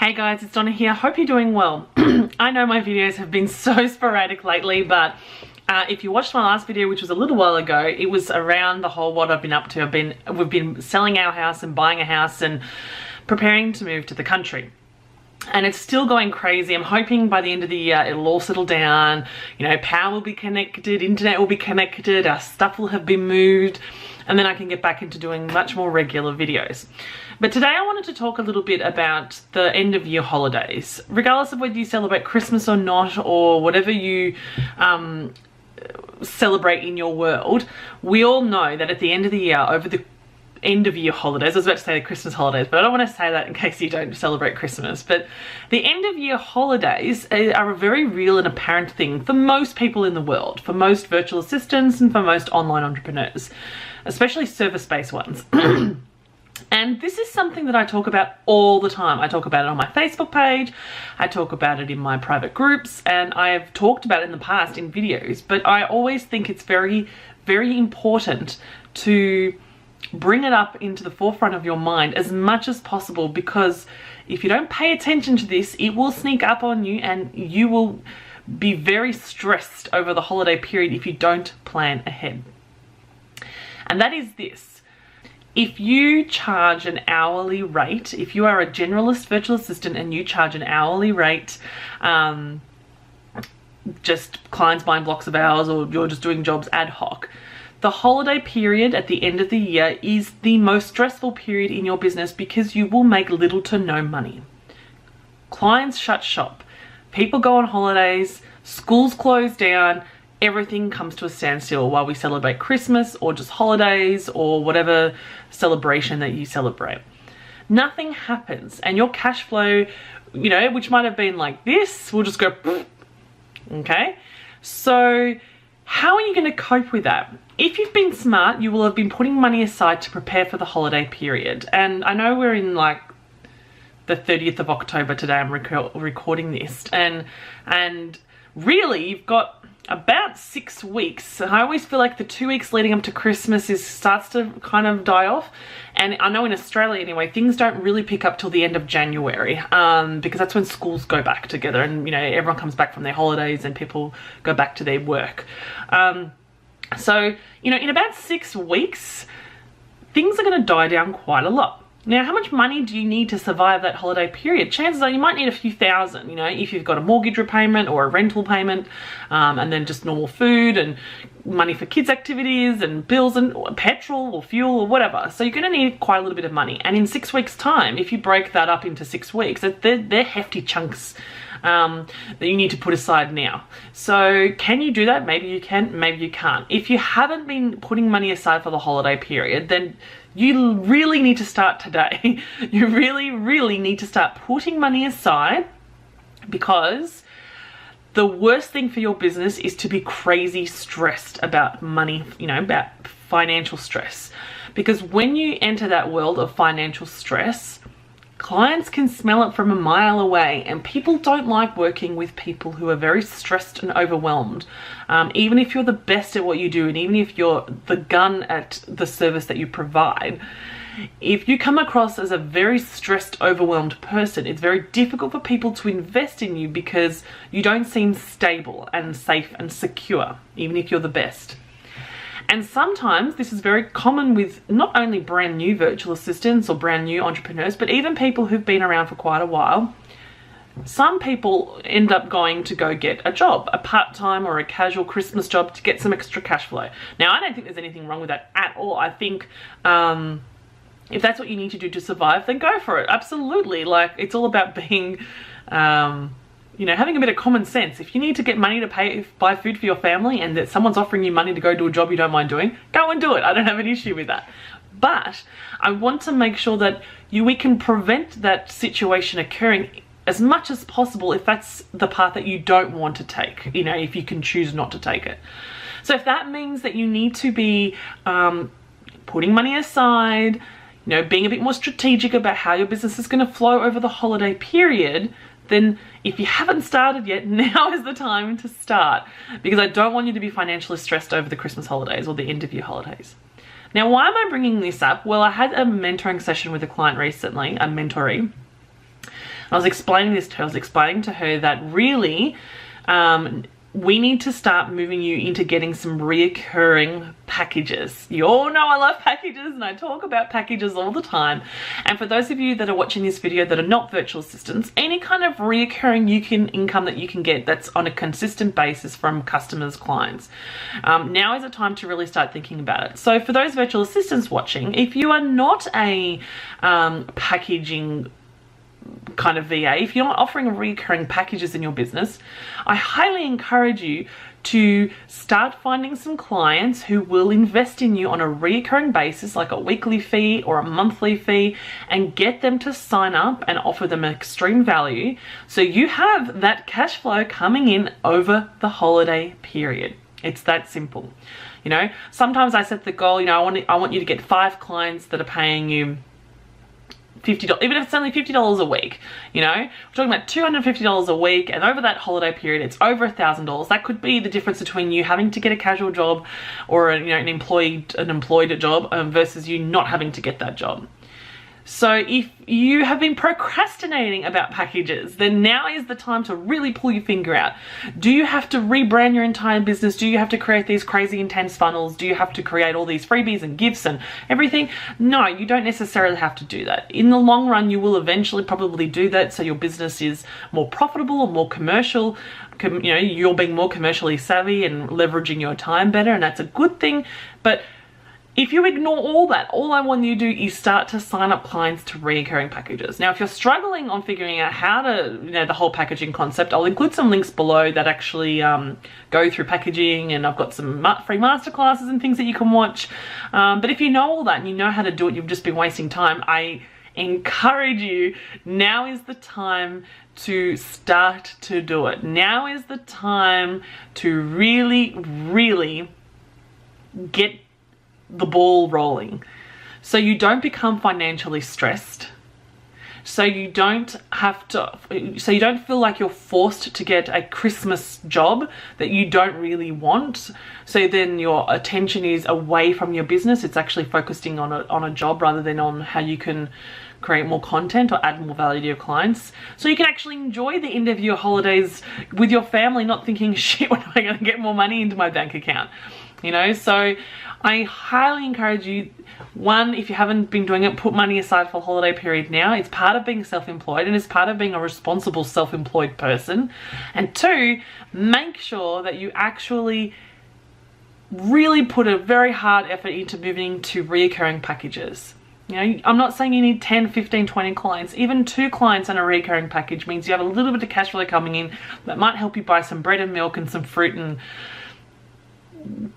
Hey guys, it's Donna here. Hope you're doing well. I know my videos have been so sporadic lately, but if you watched my last video, which was a little while ago, it was around the whole what I've been up to. We've been selling our house and buying a house and preparing to move to the country. And it's still going crazy. I'm hoping by the end of the year it'll all settle down. You know, power will be connected, internet will be connected, our stuff will have been moved, and then I can get back into doing much more regular videos. But today I wanted to talk a little bit about the end of year holidays. Regardless of whether you celebrate Christmas or not, or whatever you celebrate in your world, we all know that at the end of the year, over the end of year holidays, I was about to say the Christmas holidays, but I don't want to say that in case you don't celebrate Christmas, but the end of year holidays are a very real and apparent thing for most people in the world, for most virtual assistants and for most online entrepreneurs, especially service-based ones. And this is something that I talk about all the time. I talk about it on my Facebook page, I talk about it in my private groups, and I have talked about it in the past in videos, but I always think it's very, very important to bring it up into the forefront of your mind as much as possible, because if you don't pay attention to this, it will sneak up on you and you will be very stressed over the holiday period if you don't plan ahead. And that is this. If you charge an hourly rate, if you are a generalist virtual assistant and you charge an hourly rate, just clients buying blocks of hours, or you're just doing jobs ad hoc, the holiday period at the end of the year is the most stressful period in your business because you will make little to no money. Clients shut shop, people go on holidays, schools close down, everything comes to a standstill while we celebrate Christmas or just holidays or whatever celebration that you celebrate. Nothing happens, and your cash flow, you know, which might have been like this, will just go, okay? So how are you going to cope with that? If you've been smart, you will have been putting money aside to prepare for the holiday period. And I know we're in like the 30th of October today, I'm recording this, and really you've got about 6 weeks. And I always feel like the 2 weeks leading up to Christmas starts to kind of die off. And I know in Australia anyway, things don't really pick up till the end of January, because that's when schools go back together and, you know, everyone comes back from their holidays and people go back to their work. So, you know, in about 6 weeks, things are going to die down quite a lot. Now, how much money do you need to survive that holiday period? Chances are you might need a few thousand, you know, if you've got a mortgage repayment or a rental payment, and then just normal food and money for kids' activities and bills and petrol or fuel or whatever. So you're going to need quite a little bit of money. And in 6 weeks' time, if you break that up into 6 weeks, they're hefty chunks that you need to put aside now. So can you do that? Maybe you can, maybe you can't. If you haven't been putting money aside for the holiday period, then you really need to start today. You really, really need to start putting money aside, because the worst thing for your business is to be crazy stressed about money, you know, about financial stress. Because when you enter that world of financial stress, clients can smell it from a mile away, and people don't like working with people who are very stressed and overwhelmed. Even if you're the best at what you do, and even if you're the gun at the service that you provide, if you come across as a very stressed, overwhelmed person, it's very difficult for people to invest in you because you don't seem stable and safe and secure, even if you're the best. And sometimes this is very common with not only brand new virtual assistants or brand new entrepreneurs, but even people who've been around for quite a while. Some people end up going to go get a job, a part-time or a casual Christmas job, to get some extra cash flow. Now, I don't think there's anything wrong with that at all. I think if that's what you need to do to survive, then go for it. Absolutely. Like, it's all about being you know, having a bit of common sense. If you need to get money to buy food for your family, and that someone's offering you money to go do a job you don't mind doing, go and do it. I don't have an issue with that. But I want to make sure that we can prevent that situation occurring as much as possible if that's the path that you don't want to take, you know, if you can choose not to take it. So if that means that you need to be putting money aside, you know, being a bit more strategic about how your business is going to flow over the holiday period, then if you haven't started yet, now is the time to start, because I don't want you to be financially stressed over the Christmas holidays or the end of year holidays. Now, why am I bringing this up? Well, I had a mentoring session with a client recently, a mentoree, I was explaining this to her. I was explaining to her that really we need to start moving you into getting some reoccurring packages. You all know I love packages and I talk about packages all the time. And for those of you that are watching this video that are not virtual assistants, any kind of reoccurring income that you can get that's on a consistent basis from customers, clients, now is the time to really start thinking about it. So for those virtual assistants watching, if you are not a packaging kind of VA, if you're not offering recurring packages in your business, I highly encourage you to start finding some clients who will invest in you on a recurring basis, like a weekly fee or a monthly fee, and get them to sign up and offer them extreme value so you have that cash flow coming in over the holiday period. It's that simple. You know, sometimes I set the goal, you know, I want you to get 5 clients that are paying you $50, even if it's only $50 a week. You know, we're talking about $250 a week, and over that holiday period it's over $1,000. That could be the difference between you having to get a casual job or an employed job versus you not having to get that job. So if you have been procrastinating about packages, then now is the time to really pull your finger out. Do you have to rebrand your entire business? Do you have to create these crazy intense funnels? Do you have to create all these freebies and gifts and everything? No, you don't necessarily have to do that. In the long run, you will eventually probably do that so your business is more profitable or more commercial. You know, you're being more commercially savvy and leveraging your time better, and that's a good thing. But if you ignore all that, all I want you to do is start to sign up clients to recurring packages. Now, if you're struggling on figuring out how to, you know, the whole packaging concept, I'll include some links below that actually go through packaging, and I've got some free masterclasses and things that you can watch. But if you know all that and you know how to do it, you've just been wasting time, I encourage you, now is the time to start to do it. Now is the time to really, really get the ball rolling, so you don't become financially stressed, so you don't feel like you're forced to get a Christmas job that you don't really want, so then your attention is away from your business. It's actually focusing on a job rather than on how you can create more content or add more value to your clients, so you can actually enjoy the end of your holidays with your family, not thinking, shit, when am I going to get more money into my bank account? You know, so I highly encourage you, one, if you haven't been doing it, put money aside for holiday period now. It's part of being self-employed and it's part of being a responsible self-employed person. And 2, make sure that you actually really put a very hard effort into moving to reoccurring packages. You know, I'm not saying you need 10, 15, 20 clients. Even 2 clients on a recurring package means you have a little bit of cash flow coming in that might help you buy some bread and milk and some fruit and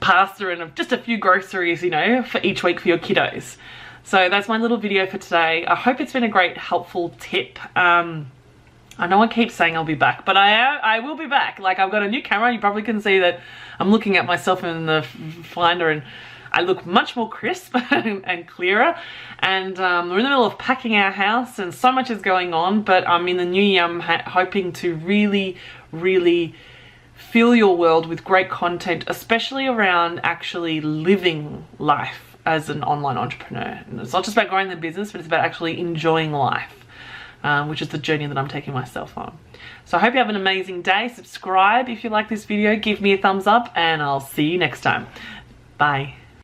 pasta and just a few groceries, you know, for each week for your kiddos. So that's my little video for today. I hope it's been a great helpful tip. I know I keep saying I'll be back, but I will be back. Like, I've got a new camera. You probably can see that I'm looking at myself in the finder and I look much more crisp and clearer. And we're in the middle of packing our house and so much is going on, but in the new year I'm hoping to really, really fill your world with great content, especially around actually living life as an online entrepreneur. And it's not just about growing the business, but it's about actually enjoying life, which is the journey that I'm taking myself on. So I hope you have an amazing day. Subscribe if you like this video, give me a thumbs up, and I'll see you next time. Bye.